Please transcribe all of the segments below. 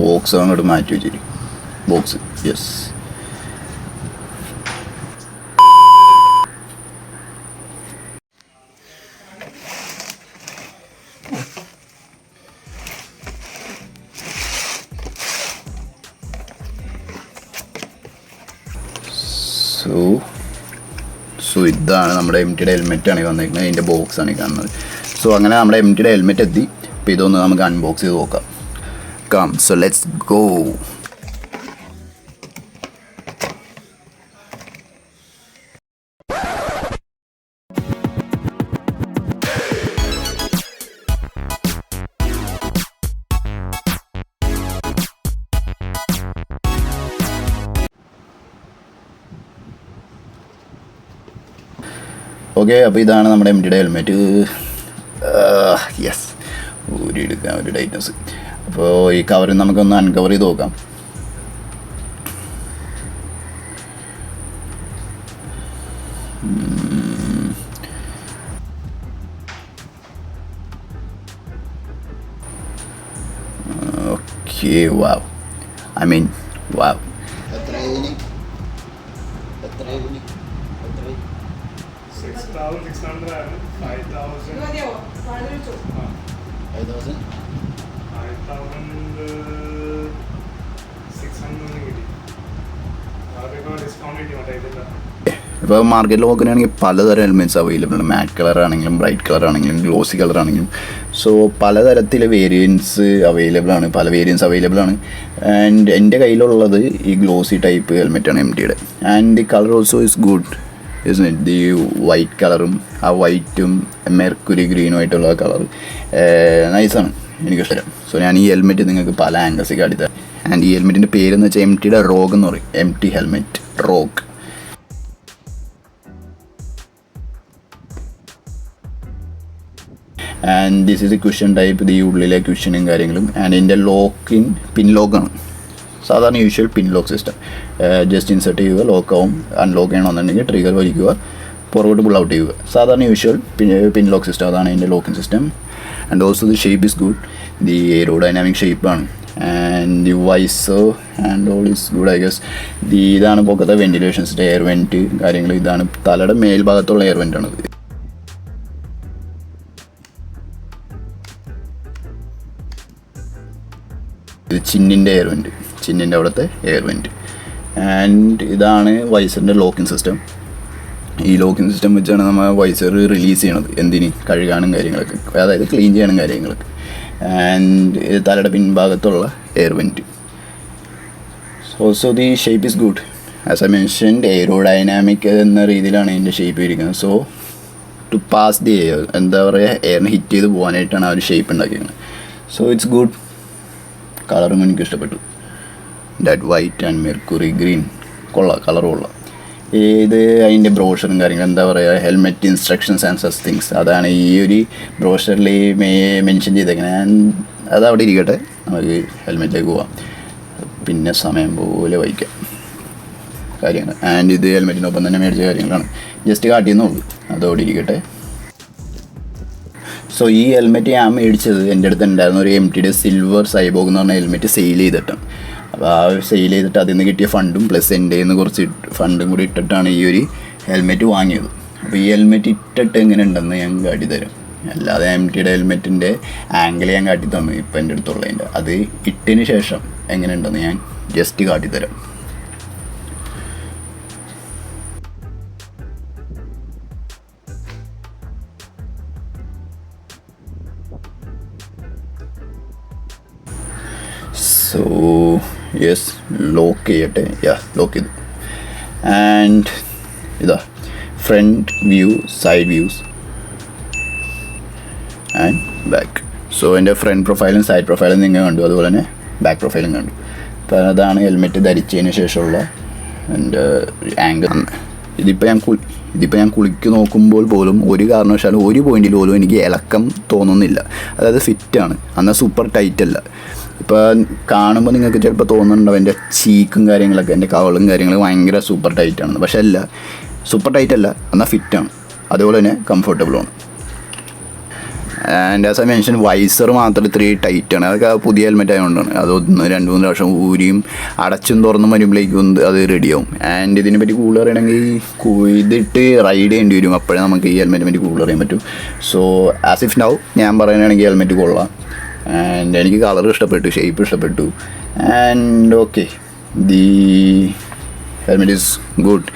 Box അങ്ങോട്ട് മാറ്റി വെച്ചിട്ട് ബോക്സ്. യെസ്, സോ ഇതാണ് നമ്മുടെ MTയുടെ ഹെൽമെറ്റാണ് വന്നിരിക്കുന്നത്. ഇതിൻ്റെ ബോക്സാണ് ഈ കാണുന്നത്. സോ അങ്ങനെ നമ്മുടെ MTയുടെ ഹെൽമെറ്റ് എത്തി. അപ്പോൾ ഇതൊന്ന് നമുക്ക് അൺബോക്സ് ചെയ്ത് നോക്കാം. So let's go. ഓക്കെ, അപ്പോൾ ഇതാണ് നമ്മുടെ MTയുടെ ഹെൽമെറ്റ്. യെസ്, ഊരിയെടുക്കാം ഒരു ടൈറ്റ്നസ്. അപ്പോൾ ഈ കവറിൽ നമുക്കൊന്ന് അൺകവർ ചെയ്ത് നോക്കാം. Okay, wow, I mean wow. ഇപ്പോൾ മാർക്കറ്റിൽ നോക്കുകയാണെങ്കിൽ പലതരം ഹെൽമെറ്റ്സ് അവൈലബിൾ ആണ്. മാറ്റ് കളർ ആണെങ്കിലും ബ്രൈറ്റ് കളർ ആണെങ്കിലും ഗ്ലോസി കളർ ആണെങ്കിലും. സോ പലതരത്തിലെ വേരിയൻസ് അവൈലബിൾ ആണ്, പല വേരിയൻസ് അവൈലബിൾ ആണ്. ആൻഡ് എൻ്റെ കയ്യിലുള്ളത് ഈ ഗ്ലോസി ടൈപ്പ് ഹെൽമെറ്റാണ് MTയുടെ. And the colour also is good, is it. The white കളറും ആ വൈറ്റും മെർക്കുരി ഗ്രീനും ആയിട്ടുള്ള കളർ നൈസാണ്, എനിക്കിഷ്ടം. സോ ഞാൻ ഈ ഹെൽമെറ്റ് നിങ്ങൾക്ക് പല ആംഗിൾസിൽ കാട്ടിത്തരാം. ആൻഡ് ഈ ഹെൽമെറ്റിൻ്റെ പേരെന്ന് വെച്ചാൽ MTയുടെ റോഗ് എന്ന് പറയും. MT helmet rogue. And this is A question type. ഈ ഉള്ളിലെ ക്വസ്റ്റ്യനും കാര്യങ്ങളും. ആൻഡ് ഇതിൻ്റെ ലോക്കിൻ പിൻ ലോക്കാണ്. സാധാരണ യൂഷ്വൽ പിൻ ലോക്ക് സിസ്റ്റം. ജസ്റ്റ് ഇൻസെർട്ട് ചെയ്യുക, ലോക്കാവും. അൺലോക്ക് ചെയ്യണമെന്നുണ്ടെങ്കിൽ ട്രിഗർ വലിക്കുക, പുറകോട്ട് പുൾ ഔട്ട് ചെയ്യുക. സാധാരണ യൂഷ്വൽ പിൻ ലോക്ക് സിസ്റ്റം, അതാണ് അതിൻ്റെ locking system. And also the shape is good. The aerodynamic ഷേപ്പാണ്. And the visor and all is good, I guess. ഇതാണ് പൊക്കത്തെ വെൻറ്റിലേഷൻസിൻ്റെ എയർ വെൻറ്റ് കാര്യങ്ങൾ. ഇതാണ് തലയുടെ മേൽഭാഗത്തുള്ള എയർ വെൻറ്റാണത്. ഇത് ചിന്നിൻ്റെ എയർ വെൻറ്റ്, ചിന്നിൻ്റെ അവിടുത്തെ എയർ വെൻറ്റ്. ആൻഡ് ഇതാണ് വൈസറിൻ്റെ ലോക്കിംഗ് സിസ്റ്റം. ഈ ലോക്കിംഗ് സിസ്റ്റം വെച്ചാണ് നമ്മൾ വൈസർ റിലീസ് ചെയ്യണത്. എന്തിന്? കഴുകാനും കാര്യങ്ങളൊക്കെ, അതായത് ക്ലീൻ ചെയ്യാനും കാര്യങ്ങളൊക്കെ. ആൻഡ് ഇത് തലയുടെ പിൻഭാഗത്തുള്ള air vent. Also the shape is good. As I mentioned, aerodynamic എന്ന രീതിയിലാണ് ഇതിൻ്റെ ഷേപ്പ് ഇരിക്കുന്നത്. So to pass the air, എന്താ പറയുക, എയറിനെ ഹിറ്റ് ചെയ്ത് പോകാനായിട്ടാണ് ആ ഒരു ഷേപ്പ് ഉണ്ടാക്കിയത്. So it's good. കളറും എനിക്ക് ഇഷ്ടപ്പെട്ടു. ഡാറ്റ് വൈറ്റ് ആൻഡ് മെർക്കുറി ഗ്രീൻ കൊള്ളാം, കളർ കൊള്ളാം. ഇത് അതിൻ്റെ ബ്രോഷറും കാര്യങ്ങളും, എന്താ പറയുക, helmet instructions and such things, അതാണ് ഈ ഒരു ബ്രോഷറിൽ മെൻഷൻ ചെയ്തേക്കുന്നത്. അതവിടെ ഇരിക്കട്ടെ, നമുക്ക് ഹെൽമെറ്റിലേക്ക് പോവാം. പിന്നെ സമയം പോലെ വഹിക്കാം കാര്യങ്ങൾ. ആൻഡ് ഇത് ഹെൽമെറ്റിനൊപ്പം തന്നെ മേടിച്ച കാര്യങ്ങളാണ്, ജസ്റ്റ് കാട്ടിയെന്നുള്ളൂ. അതോടെ ഇരിക്കട്ടെ. സോ ഈ ഹെൽമെറ്റ് ഞാൻ മേടിച്ചത്, എൻ്റെ അടുത്ത് ഉണ്ടായിരുന്ന ഒരു MTയുടെ സിൽവർ സൈബോഗ് എന്ന് പറഞ്ഞ ഹെൽമെറ്റ് സെയിൽ ചെയ്തിട്ടാണ്. അപ്പോൾ ആ സെയിൽ ചെയ്തിട്ട് അതിൽ നിന്ന് കിട്ടിയ ഫണ്ടും പ്ലസ് എൻ്റെ നിന്ന് കുറച്ച് ഫണ്ടും കൂടി ഇട്ടിട്ടാണ് ഈ ഒരു ഹെൽമെറ്റ് വാങ്ങിയത്. അപ്പോൾ ഈ ഹെൽമെറ്റ് ഇട്ടിട്ട് എങ്ങനെ ഉണ്ടെന്ന് ഞാൻ കാട്ടിത്തരാം. അല്ലാതെ MTയുടെ ഹെൽമെറ്റിൻ്റെ ആംഗിൾ ഞാൻ കാട്ടിത്തന്നു ഇപ്പോൾ എൻ്റെ അടുത്തുള്ളതിൻ്റെ. അത് ഇട്ടതിന് ശേഷം എങ്ങനെ ഉണ്ടെന്ന് ഞാൻ ജസ്റ്റ് കാട്ടിത്തരാം. സോ യെസ്, ലോക്ക് ചെയ്യട്ടെ. ലോക്ക് ചെയ്തു. ആൻഡ് ഇതാ front view, side views and back. So എൻ്റെ ഫ്രണ്ട് പ്രൊഫൈലും സൈഡ് പ്രൊഫൈലും നിങ്ങൾ കണ്ടു, അതുപോലെ തന്നെ ബാക്ക് പ്രൊഫൈലും കണ്ടു. അപ്പോൾ അതാണ് ഹെൽമെറ്റ് ധരിച്ചതിന് ശേഷമുള്ള എൻ്റെ ആംഗിൾ. ഇതിപ്പോൾ ഞാൻ കുളിക്ക് നോക്കുമ്പോൾ പോലും ഒരു കാരണവശാലും ഒരു പോയിന്റിൽ പോലും എനിക്ക് ഇളക്കം തോന്നുന്നില്ല. അതായത് ഫിറ്റാണ്, എന്നാൽ സൂപ്പർ ടൈറ്റ് അല്ല. ഇപ്പോൾ കാണുമ്പോൾ നിങ്ങൾക്ക് ചിലപ്പോൾ തോന്നുന്നുണ്ടാവും എൻ്റെ ചീക്കും കാര്യങ്ങളൊക്കെ, എൻ്റെ കവളും കാര്യങ്ങളും ഭയങ്കര സൂപ്പർ ടൈറ്റാണെന്ന്. പക്ഷേ അല്ല, സൂപ്പർ ടൈറ്റ് അല്ല, എന്നാൽ ഫിറ്റാണ്, അതുപോലെ തന്നെ കംഫർട്ടബിളുമാണ്. And as I mention visor മാത്രം ഇത്രയും ടൈറ്റാണ്. അതൊക്കെ പുതിയ ഹെൽമെറ്റ് ആയതുകൊണ്ടാണ്. അതൊന്ന് 2-3 പ്രാവശ്യം ഊരിയും അടച്ചും തുറന്നും വരുമ്പോഴേക്കും അത് റെഡിയാവും. ആൻഡ് ഇതിനെ പറ്റി കൂടുതൽ അറിയണമെങ്കിൽ ഇതിട്ട് റൈഡ് ചെയ്യേണ്ടി വരും, അപ്പോഴേ നമുക്ക് ഈ ഹെൽമെറ്റിനെ പറ്റി കൂടുതൽ അറിയാൻ പറ്റും. സോ ആസ് ഇഫ് നൗ ഞാൻ പറയുകയാണെങ്കിൽ ഹെൽമെറ്റ് കൊള്ളാം. ആൻഡ് എനിക്ക് കളർ ഇഷ്ടപ്പെട്ടു, ഷേപ്പ് ഇഷ്ടപ്പെട്ടു. And okay, the helmet is good.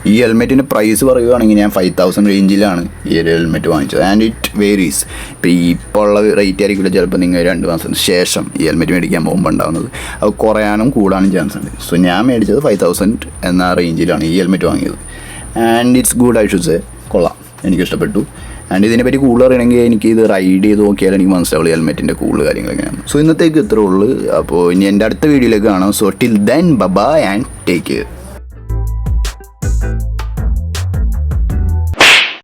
ഈ ഹെൽമെറ്റിൻ്റെ പ്രൈസ് പറയുകയാണെങ്കിൽ ഞാൻ 5,000 റേഞ്ചിലാണ് ഈ ഒരു ഹെൽമെറ്റ് വാങ്ങിച്ചത്. And it varies. ഇപ്പോൾ ഉള്ള റേറ്റ് ആയിരിക്കില്ല ചിലപ്പോൾ നിങ്ങൾ 2 മാസത്തിന് ശേഷം ഈ ഹെൽമെറ്റ് മേടിക്കാൻ പോകുമ്പോൾ ഉണ്ടാകുന്നത്. അത് കുറയാനും കൂടാനും ചാൻസ് ഉണ്ട്. സോ ഞാൻ മേടിച്ചത് 5,000 എന്ന റേഞ്ചിലാണ് ഈ ഹെൽമെറ്റ് വാങ്ങിയത്. And it's good, I should say. കൊള്ളാം, എനിക്കിഷ്ടപ്പെട്ടു. ആൻഡ് ഇതിനെപ്പറ്റി കൂടുതൽ അറിയണമെങ്കിൽ എനിക്ക് ഇത് റൈഡ് ചെയ്ത് നോക്കിയാൽ എനിക്ക് മനസ്സിലാവുള്ളൂ ഹെൽമെറ്റിൻ്റെ കൂടുതൽ കാര്യങ്ങൾ എങ്ങനെയാണ്. സോ ഇന്നത്തേക്ക് ഇത്രേ ഉള്ളൂ. അപ്പോൾ ഇനി എൻ്റെ അടുത്ത വീഡിയോയിലേക്ക് കാണാം. So till then bye and take care.